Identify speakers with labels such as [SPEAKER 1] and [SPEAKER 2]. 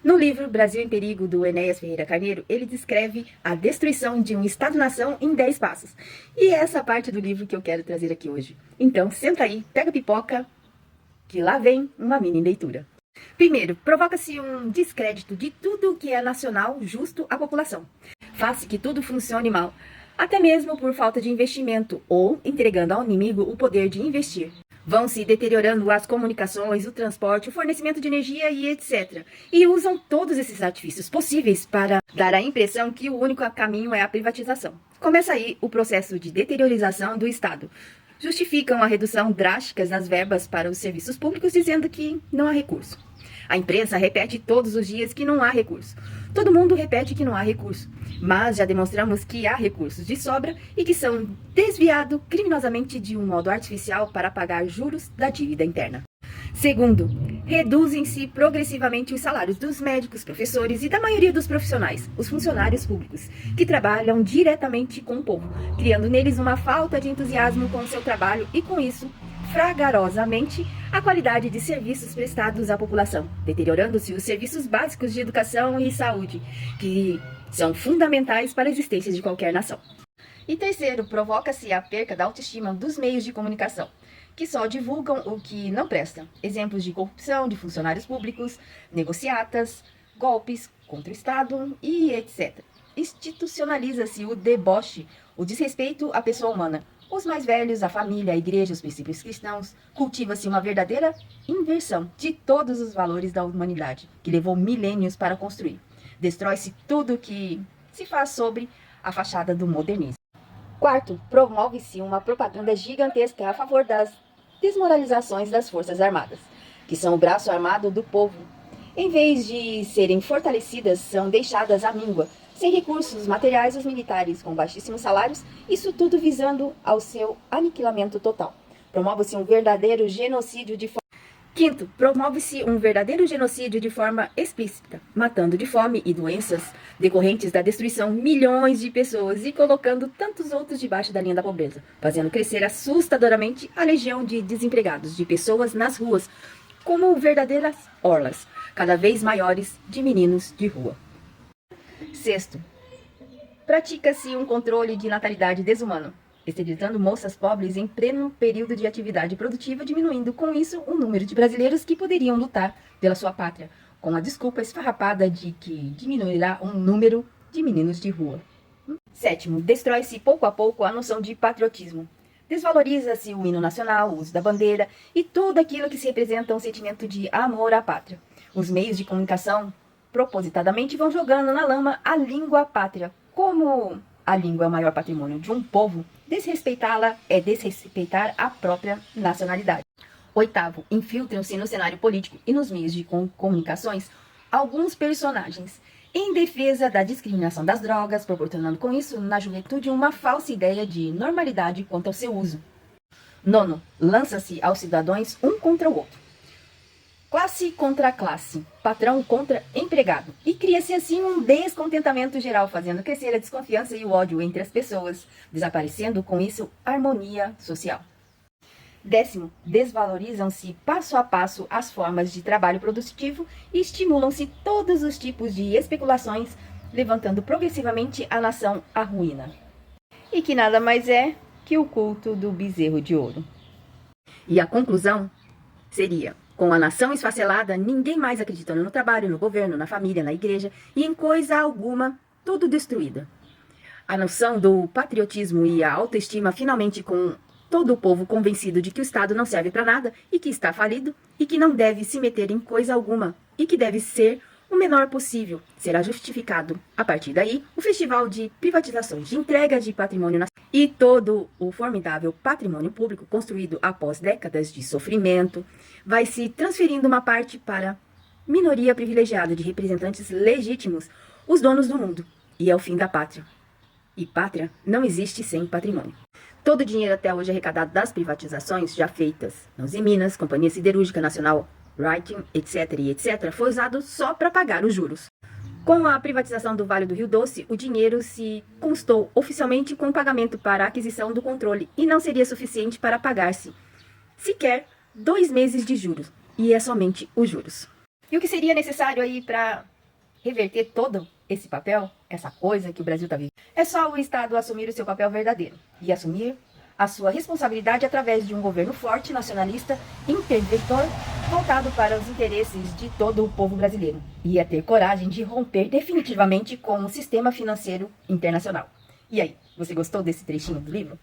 [SPEAKER 1] No livro Brasil em Perigo, do Enéas Ferreira Carneiro, ele descreve a destruição de um Estado-nação em 10 passos. E é essa parte do livro que eu quero trazer aqui hoje. Então, senta aí, pega a pipoca, que lá vem uma mini leitura. Primeiro, provoca-se um descrédito de tudo que é nacional justo à população. Faz que tudo funcione mal, até mesmo por falta de investimento ou entregando ao inimigo o poder de investir. Vão se deteriorando as comunicações, o transporte, o fornecimento de energia e etc. E usam todos esses artifícios possíveis para dar a impressão que o único caminho é a privatização. Começa aí o processo de deteriorização do Estado. Justificam a redução drástica nas verbas para os serviços públicos, dizendo que não há recurso. A imprensa repete todos os dias que não há recurso. Todo mundo repete que não há recurso. Mas já demonstramos que há recursos de sobra e que são desviados criminosamente de um modo artificial para pagar juros da dívida interna. Segundo, reduzem-se progressivamente os salários dos médicos, professores e da maioria dos profissionais, os funcionários públicos, que trabalham diretamente com o povo, criando neles uma falta de entusiasmo com o seu trabalho e, com isso, fragarosamente a qualidade de serviços prestados à população, deteriorando-se os serviços básicos de educação e saúde, que são fundamentais para a existência de qualquer nação. E terceiro, provoca-se a perca da autoestima dos meios de comunicação, que só divulgam o que não presta. Exemplos de corrupção de funcionários públicos, negociatas, golpes contra o Estado e etc. Institucionaliza-se o deboche, o desrespeito à pessoa humana. Os mais velhos, a família, a igreja, os princípios cristãos, cultiva-se uma verdadeira inversão de todos os valores da humanidade, que levou milênios para construir. Destrói-se tudo que se faz sobre a fachada do modernismo. Quarto, promove-se uma propaganda gigantesca a favor das desmoralizações das Forças Armadas, que são o braço armado do povo. Em vez de serem fortalecidas, são deixadas à míngua, sem recursos materiais, os militares com baixíssimos salários, isso tudo visando ao seu aniquilamento total. Promove-se um verdadeiro genocídio de forma... Quinto, promove-se um verdadeiro genocídio de forma explícita, matando de fome e doenças decorrentes da destruição milhões de pessoas e colocando tantos outros debaixo da linha da pobreza, fazendo crescer assustadoramente a legião de desempregados, de pessoas nas ruas, como verdadeiras orlas, cada vez maiores de meninos de rua. Sexto, pratica-se um controle de natalidade desumano, esterilizando moças pobres em pleno período de atividade produtiva, diminuindo com isso o número de brasileiros que poderiam lutar pela sua pátria, com a desculpa esfarrapada de que diminuirá o número de meninos de rua. Sétimo, destrói-se pouco a pouco a noção de patriotismo. Desvaloriza-se o hino nacional, o uso da bandeira e tudo aquilo que se representa um sentimento de amor à pátria. Os meios de comunicação propositadamente vão jogando na lama a língua pátria. Como a língua é o maior patrimônio de um povo, desrespeitá-la é desrespeitar a própria nacionalidade. Oitavo, infiltram-se no cenário político e nos meios de comunicações alguns personagens em defesa da discriminação das drogas, proporcionando com isso na juventude uma falsa ideia de normalidade quanto ao seu uso. Nono, lança-se aos cidadãos um contra o outro. Classe contra classe, patrão contra empregado. E cria-se assim um descontentamento geral, fazendo crescer a desconfiança e o ódio entre as pessoas, desaparecendo com isso a harmonia social. Décimo, desvalorizam-se passo a passo as formas de trabalho produtivo e estimulam-se todos os tipos de especulações, levantando progressivamente a nação à ruína. E que nada mais é que o culto do bezerro de ouro. E a conclusão seria: com a nação esfacelada, ninguém mais acreditando no trabalho, no governo, na família, na igreja e em coisa alguma, tudo destruída. A noção do patriotismo e a autoestima finalmente com todo o povo convencido de que o Estado não serve para nada e que está falido e que não deve se meter em coisa alguma e que deve ser o menor possível. Será justificado, a partir daí, o festival de privatizações, de entrega de patrimônio nacional e todo o formidável patrimônio público construído após décadas de sofrimento vai se transferindo uma parte para minoria privilegiada de representantes legítimos, os donos do mundo, e é o fim da pátria. E pátria não existe sem patrimônio. Todo o dinheiro até hoje arrecadado das privatizações já feitas, nas Minas, Companhia Siderúrgica Nacional, Writing, etc. e etc., foi usado só para pagar os juros. Com a privatização do Vale do Rio Doce, o dinheiro se constou oficialmente com o pagamento para a aquisição do controle e não seria suficiente para pagar-se sequer 2 meses de juros, e é somente os juros. E o que seria necessário aí para reverter todo esse papel, essa coisa que o Brasil está vivendo. É só o Estado assumir o seu papel verdadeiro e assumir a sua responsabilidade através de um governo forte, nacionalista, interventor, voltado para os interesses de todo o povo brasileiro. E é ter coragem de romper definitivamente com o sistema financeiro internacional. E aí, você gostou desse trechinho do livro?